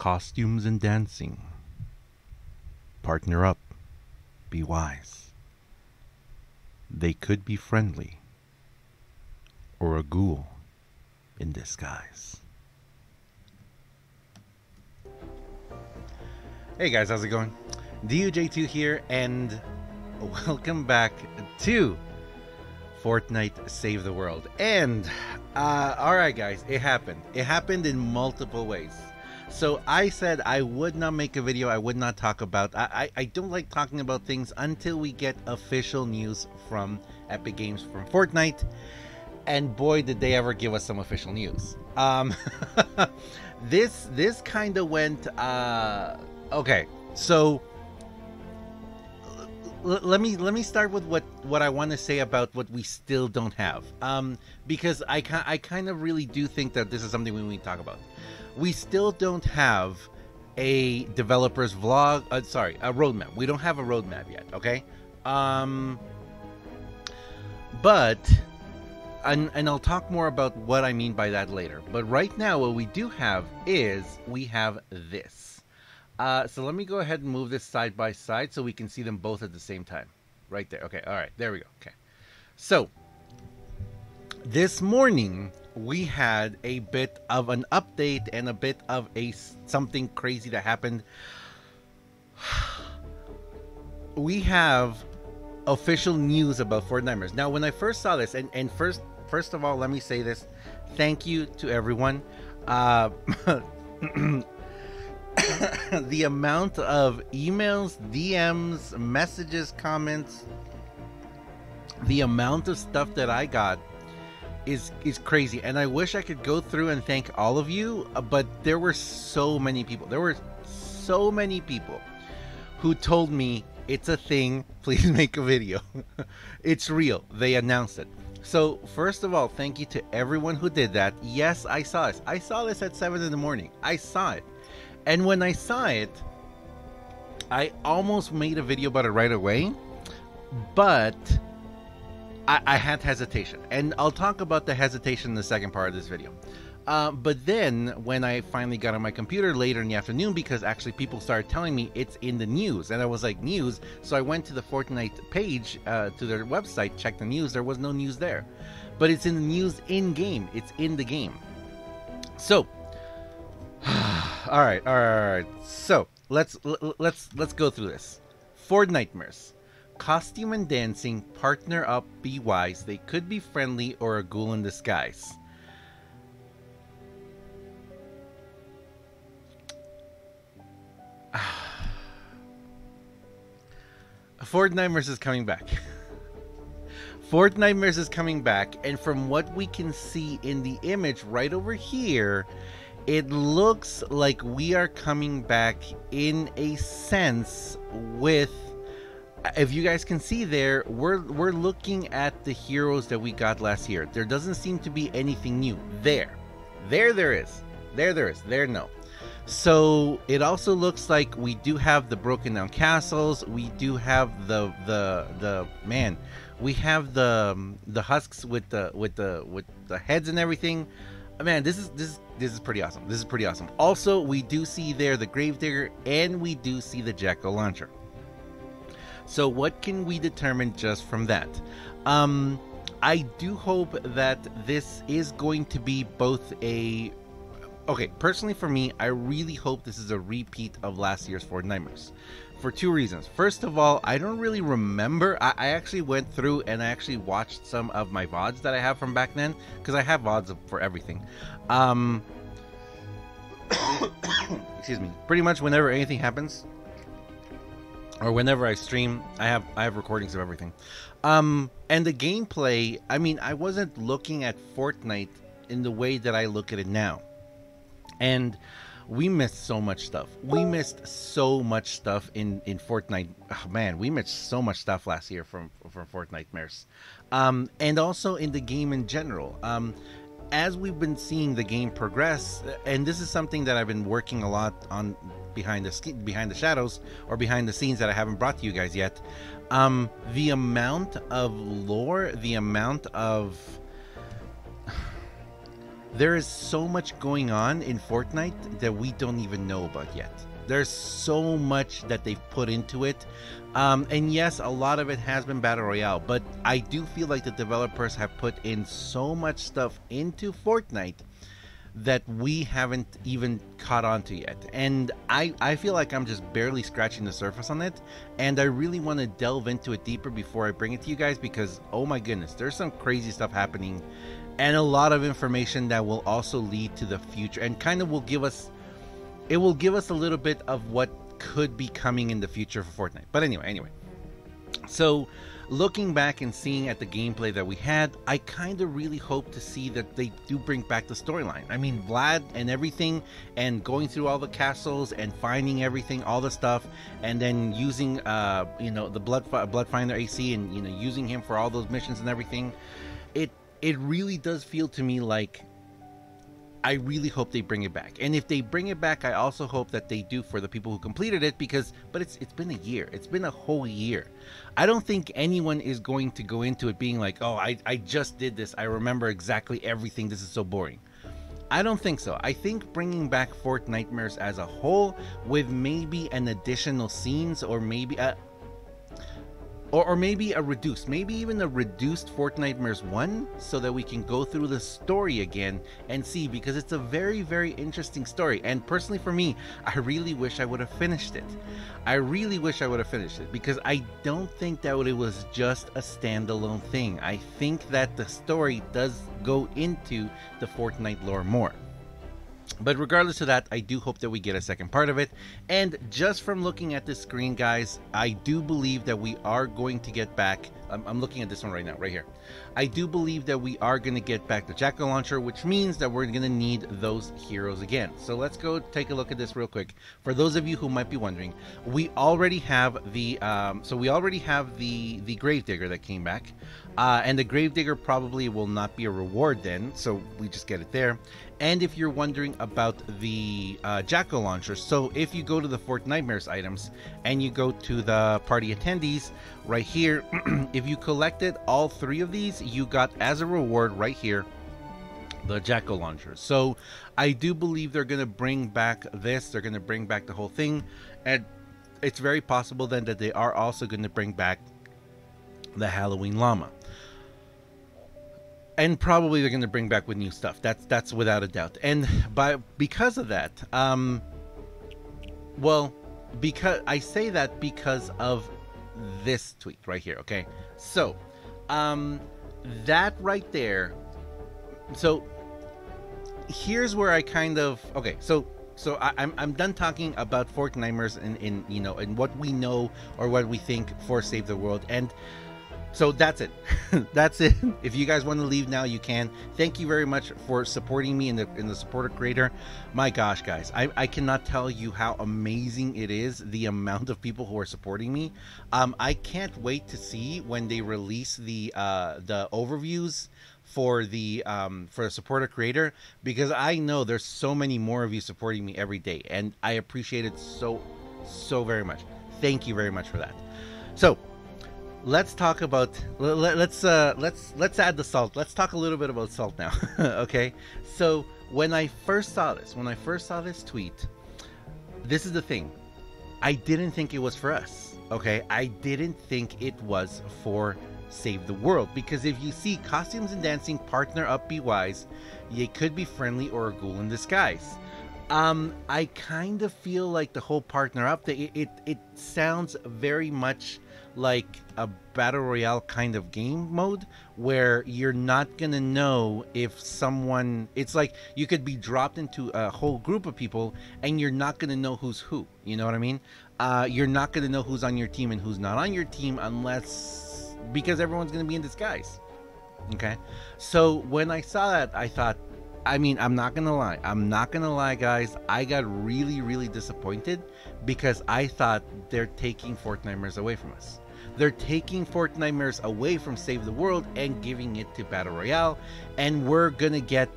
costumes and dancing. Partner up, be wise. They could be friendly, or a ghoul in disguise. Hey guys, how's it going? DUJ2 here, and welcome back to Fortnite Save the World. And alright guys, it happened. It happened in multiple ways. So I said I would not make a video, I would not talk about, I don't like talking about things until we get official news from Epic Games, from Fortnite. And boy, did they ever give us some official news. This kind of went, okay, so let me start with what I want to say about what we still don't have, because I kind of really do think that this is something we need to talk about. We still don't have a developer's vlog, a roadmap. We don't have a roadmap yet, okay? But and I'll talk more about what I mean by that later. But right now, what we do have is we have this. So let me go ahead and move this side by side so we can see them both at the same time. Right there. Okay. All right. There we go. Okay. So this morning we had a bit of an update and a bit of something crazy that happened. We have official news about Fortnitemares. Now, when I first saw this, and first of all, let me say this: thank you to everyone. The amount of emails, DMs, messages, comments, the amount of stuff that I got is crazy. And I wish I could go through and thank all of you, but there were so many people. There were so many people who told me it's a thing, please make a video. It's real. They announced it. So first of all, thank you to everyone who did that. Yes, I saw this. I saw this at 7 in the morning. I saw it. And when I saw it, I almost made a video about it right away, but I had hesitation. And I'll talk about the hesitation in the second part of this video. But then when I finally got on my computer later in the afternoon, because actually people started telling me it's in the news, and I was like, news? So I went to the Fortnite page, to their website, checked the news. There was no news there, but it's in the news in game. It's in the game. So all right. So let's go through this. Fortnitemares. Costume and dancing, partner up, be wise. They could be friendly or a ghoul in disguise. Fortnitemares is coming back. Fortnitemares is coming back, and from what we can see in the image right over here, it looks like we are coming back in a sense with, if you guys can see there, we're looking at the heroes that we got last year. There doesn't seem to be anything new. There is. There, no. So it also looks like we do have the broken down castles. We do have the man. We have the husks with the heads and everything. Man, this is pretty awesome. This is pretty awesome. Also, we do see there the Gravedigger, and we do see the Jackal launcher. So what can we determine just from that? I do hope that this is going to be both a... Okay, personally for me, I really hope this is a repeat of last year's Fortnitemares. For two reasons. First of all, I don't really remember. I actually went through and I actually watched some of my VODs that I have from back then, because I have VODs for everything. Excuse me. Pretty much whenever anything happens, or whenever I stream, I have recordings of everything. And the gameplay, I mean, I wasn't looking at Fortnite in the way that I look at it now. And we missed so much stuff. We missed so much stuff in Fortnite. Oh, man, we missed so much stuff last year from Fortnitemares. And also in the game in general. As we've been seeing the game progress, and this is something that I've been working a lot on behind the shadows, or behind the scenes, that I haven't brought to you guys yet. The amount of lore, the amount of There is so much going on in Fortnite that we don't even know about yet. There's so much that they've put into it. And yes, a lot of it has been Battle Royale, but I do feel like the developers have put in so much stuff into Fortnite that we haven't even caught on to yet. And I feel like I'm just barely scratching the surface on it. And I really want to delve into it deeper before I bring it to you guys, because, oh my goodness, there's some crazy stuff happening. And a lot of information that will also lead to the future and kind of will give us, it will give us a little bit of what could be coming in the future for Fortnite. But anyway, so looking back and seeing at the gameplay that we had, I kind of really hope to see that they do bring back the storyline. I mean, Vlad and everything, and going through all the castles and finding everything, all the stuff, and then using you know, the Bloodfinder AC, and you know, using him for all those missions and everything. It really does feel to me like I really hope they bring it back. And if they bring it back, I also hope that they do for the people who completed it, because it's been a year. It's been a whole year. I don't think anyone is going to go into it being like, oh, I just did this, I remember exactly everything, this is so boring. I don't think so. I think bringing back Fortnitemares as a whole, with maybe an additional scenes, or maybe maybe a reduced, maybe even a reduced Fortnitemares 1, so that we can go through the story again and see, because it's a very, very interesting story. And personally for me, I really wish I would have finished it. I really wish I would have finished it, because I don't think that it was just a standalone thing. I think that the story does go into the Fortnite lore more. But regardless of that, I do hope that we get a second part of it. And just from looking at this screen, guys, I do believe that we are going to get back. I'm looking at this one right now, right here. I do believe that we are going to get back the Jackal Launcher, which means that we're going to need those heroes again. So let's go take a look at this real quick. For those of you who might be wondering, we already have the the Gravedigger that came back. And the Gravedigger probably will not be a reward then, so we just get it there. And if you're wondering about the Jackal Launcher, so if you go to the Fortnitemares items and you go to the party attendees right here, if you collected all 3 of these, you got as a reward right here the Jackal Launcher. So I do believe they're going to bring back this, they're going to bring back the whole thing, and it's very possible then that they are also going to bring back the Halloween Llama. And probably they're going to bring back with new stuff. That's without a doubt. And because of that, well, because I say that because of this tweet right here. Okay, so that right there. So here's where I kind of So I'm done talking about Fortnitemares in you know, and what we know or what we think for Save the World. And so that's it. That's it. If you guys want to leave now, you can. Thank you very much for supporting me in the supporter creator. My gosh, guys, I cannot tell you how amazing it is, the amount of people who are supporting me. I can't wait to see when they release the overviews for the supporter creator, because I know there's so many more of you supporting me every day, and I appreciate it so very much. Thank you very much for that. So let's talk about, let's add the salt. Let's talk a little bit about salt now. Okay, so when I first saw this tweet, this is the thing, I didn't think it was for us. Okay, I didn't think it was for Save the World, because if you see costumes and dancing, partner up, be wise, you could be friendly or a ghoul in disguise. I kind of feel like the whole partner up, it sounds very much like a battle royale kind of game mode, where you're not gonna know if someone, it's like you could be dropped into a whole group of people and you're not gonna know who's who, you know what I mean? You're not gonna know who's on your team and who's not on your team, unless, because everyone's gonna be in disguise. Okay, so when I saw that, I thought, I mean, I'm not gonna lie, guys, I got really disappointed, because I thought they're taking Fortnitemares away from us. They're taking Fortnitemares away from Save the World and giving it to Battle Royale, and we're gonna get,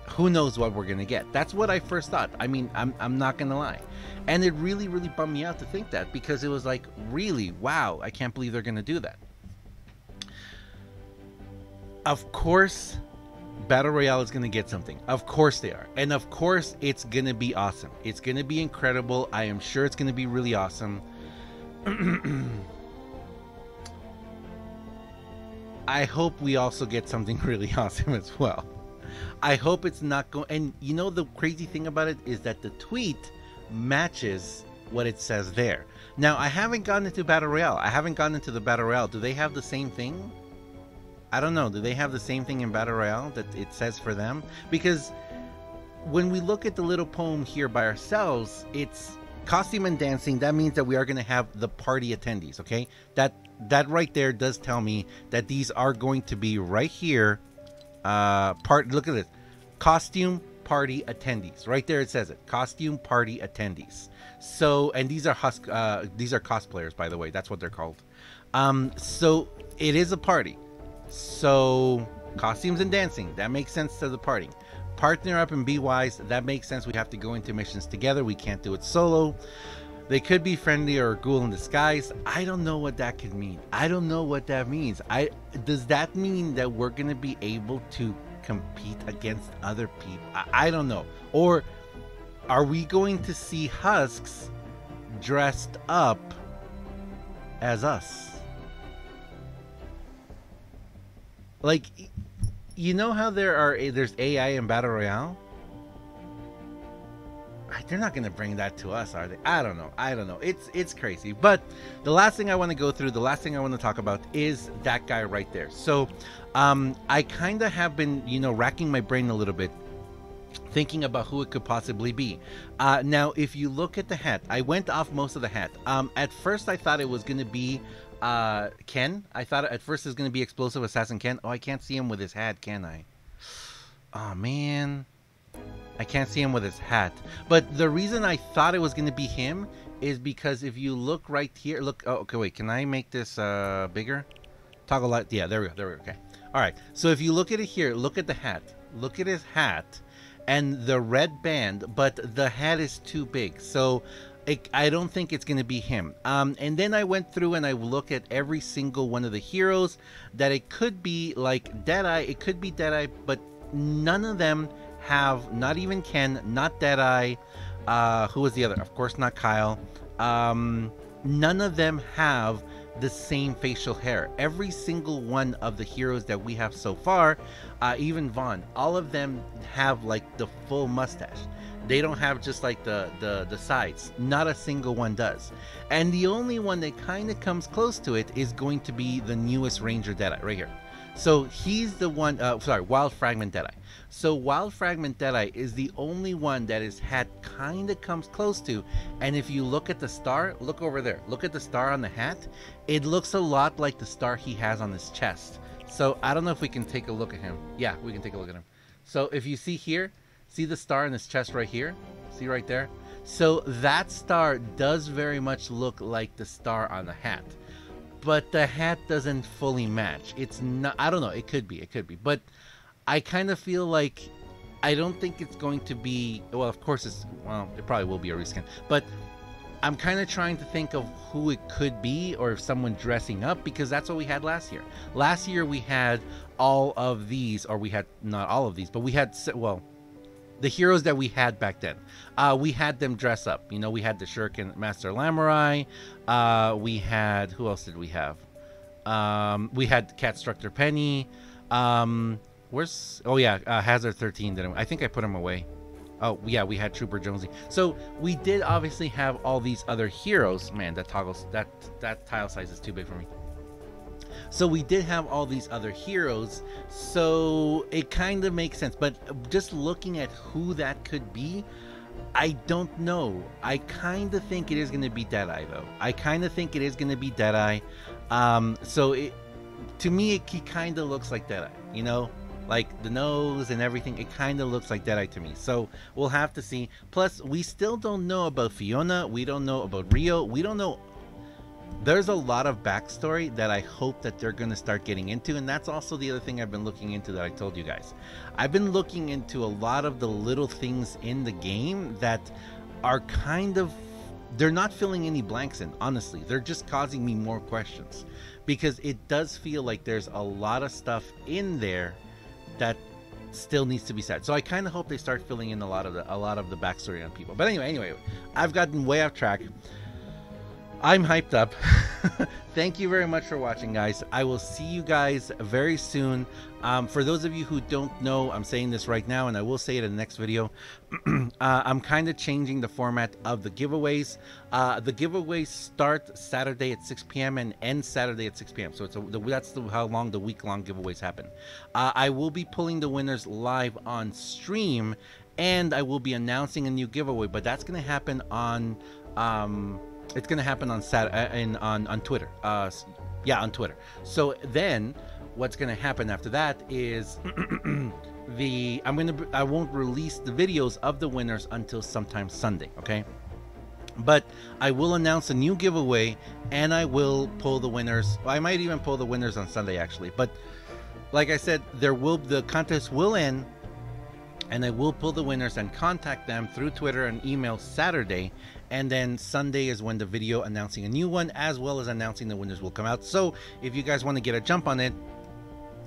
who knows what we're gonna get. That's what I first thought. I mean, I'm not gonna lie, and it really bummed me out to think that, because it was like, really, wow, I can't believe they're gonna do that. Of course, Battle Royale is going to get something. Of course they are. And of course it's going to be awesome. It's going to be incredible. I am sure it's going to be really awesome. I hope we also get something really awesome as well. I hope it's not going... And you know the crazy thing about it is that the tweet matches what it says there. Now, I haven't gotten into Battle Royale. I haven't gotten into the Battle Royale. Do they have the same thing? I don't know. Do they have the same thing in Battle Royale that it says for them? Because when we look at the little poem here by ourselves, it's costume and dancing. That means that we are going to have the party attendees, okay? That right there does tell me that these are going to be right here. Look at this. Costume party attendees. Right there it says it. Costume party attendees. So, and these are cosplayers, by the way. That's what they're called. So it is a party. So costumes and dancing, that makes sense to the party. Partner up and be wise, that makes sense. We have to go into missions together. We can't do it solo. They could be friendly or a ghoul in disguise. I don't know what that could mean. I don't know what that means. Does that mean that we're going to be able to compete against other people? I don't know. Or are we going to see husks dressed up as us? Like, you know how there's AI in Battle Royale? They're not going to bring that to us, are they? I don't know. It's crazy. But the last thing I want to go through, the last thing I want to talk about is that guy right there. So I kind of have been, racking my brain a little bit, thinking about who it could possibly be. Now, if you look at the hat, I went off most of the hat. At first, I thought it was going to be Ken. I thought at first it was going to be Explosive Assassin Ken. Oh, I can't see him with his hat, can I? Oh, man. I can't see him with his hat. But the reason I thought it was going to be him is because if you look right here, look. Oh, okay, wait. Can I make this bigger? Toggle light. Yeah, there we go. Okay. All right. So if you look at it here, look at the hat. Look at his hat and the red band, but the hat is too big. So I don't think it's going to be him. And then I went through and I looked at every single one of the heroes that it could be like Deadeye. It could be Deadeye, but none of them have, not even Ken, not Deadeye. Who was the other? Of course, not Kyle. None of them have the same facial hair. Every single one of the heroes that we have so far, even Vaughn, all of them have like the full mustache. They don't have just like the sides. Not a single one does. And the only one that kind of comes close to it is going to be the newest Ranger Deadeye right here. So he's the one, Wild Fragment Deadeye. So Wild Fragment Deadeye is the only one that his hat kind of comes close to. And if you look at the star, look over there. Look at the star on the hat. It looks a lot like the star he has on his chest. So I don't know if we can take a look at him. Yeah, we can take a look at him. So if you see here, see the star in his chest right here? See right there? So that star does very much look like the star on the hat. But the hat doesn't fully match. It's not, I don't know, it could be. But I kind of feel like, I don't think it's going to be, well, of course it probably will be a reskin. But I'm kind of trying to think of who it could be, or if someone dressing up, because that's what we had last year. Last year we had all of these, or we had, not all of these, but we had, well, the heroes that we had back then. We had them dress up. We had the Shuriken Master Lamurai. We had, who else did we have? We had Cat Structor Penny. Hazard 13. I think I put him away. Oh, yeah, we had Trooper Jonesy. So we did obviously have all these other heroes. Man, that tile size is too big for me. So we did have all these other heroes, so it kind of makes sense. But just looking at who that could be, I don't know. I kind of think it is going to be Deadeye, though. I kind of think it is going to be Deadeye. To me, he kind of looks like Deadeye, like the nose and everything. It kind of looks like Deadeye to me. So we'll have to see. Plus, we still don't know about Fiona. We don't know about Rio. We don't know. There's a lot of backstory that I hope that they're going to start getting into, and that's also the other thing I've been looking into that I told you guys. I've been looking into a lot of the little things in the game that are they're not filling any blanks in, honestly. They're just causing me more questions, because it does feel like there's a lot of stuff in there that still needs to be said. So I kind of hope they start filling in a lot of the backstory on people. But anyway, I've gotten way off track. I'm hyped up. Thank you very much for watching, guys. I will see you guys very soon. For those of you who don't know, I'm saying this right now, and I will say it in the next video. I'm kind of changing the format of the giveaways. The giveaways start Saturday at 6 p.m. and end Saturday at 6 p.m. So that's how long the week-long giveaways happen. I will be pulling the winners live on stream, and I will be announcing a new giveaway. But that's going to happen on it's going to happen on on Twitter. On Twitter. So then what's going to happen after that is I won't release the videos of the winners until sometime Sunday, okay? But I will announce a new giveaway, and I will pull the winners. I might even pull the winners on Sunday, actually. But like I said, the contest will end, and I will pull the winners and contact them through Twitter and email Saturday. And then Sunday is when the video announcing a new one, as well as announcing the winners, will come out. So if you guys want to get a jump on it,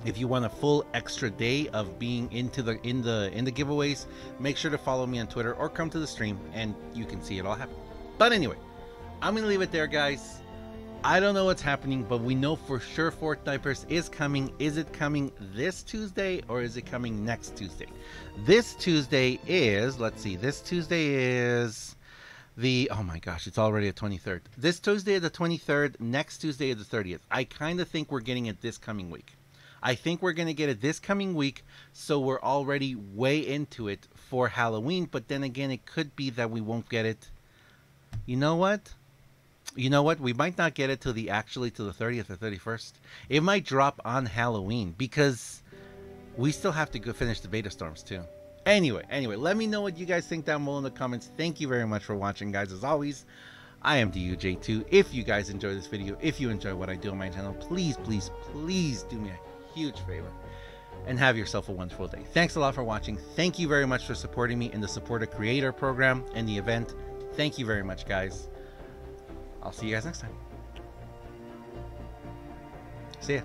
if you want a full extra day of being in the giveaways, make sure to follow me on Twitter or come to the stream, and you can see it all happen. But anyway, I'm gonna leave it there, guys. I don't know what's happening, but we know for sure Fortnitemares is coming. Is it coming this Tuesday, or is it coming next Tuesday? This Tuesday is, let's see, this Tuesday is oh my gosh, it's already the 23rd. This Tuesday is the 23rd, next Tuesday is the 30th. I kind of think we're getting it this coming week. I think we're going to get it this coming week, so we're already way into it for Halloween, but then again, it could be that we won't get it. You know what? We might not get it till the 30th or 31st. It might drop on Halloween, because we still have to go finish the beta storms too. Anyway, let me know what you guys think down below in the comments. Thank you very much for watching, guys. As always, I am DUJ2. If you guys enjoy this video, if you enjoy what I do on my channel, please do me a huge favor and have yourself a wonderful day. Thanks a lot for watching. Thank you very much for supporting me in the Support a Creator program and the event. Thank you very much, guys. I'll see you guys next time. See ya.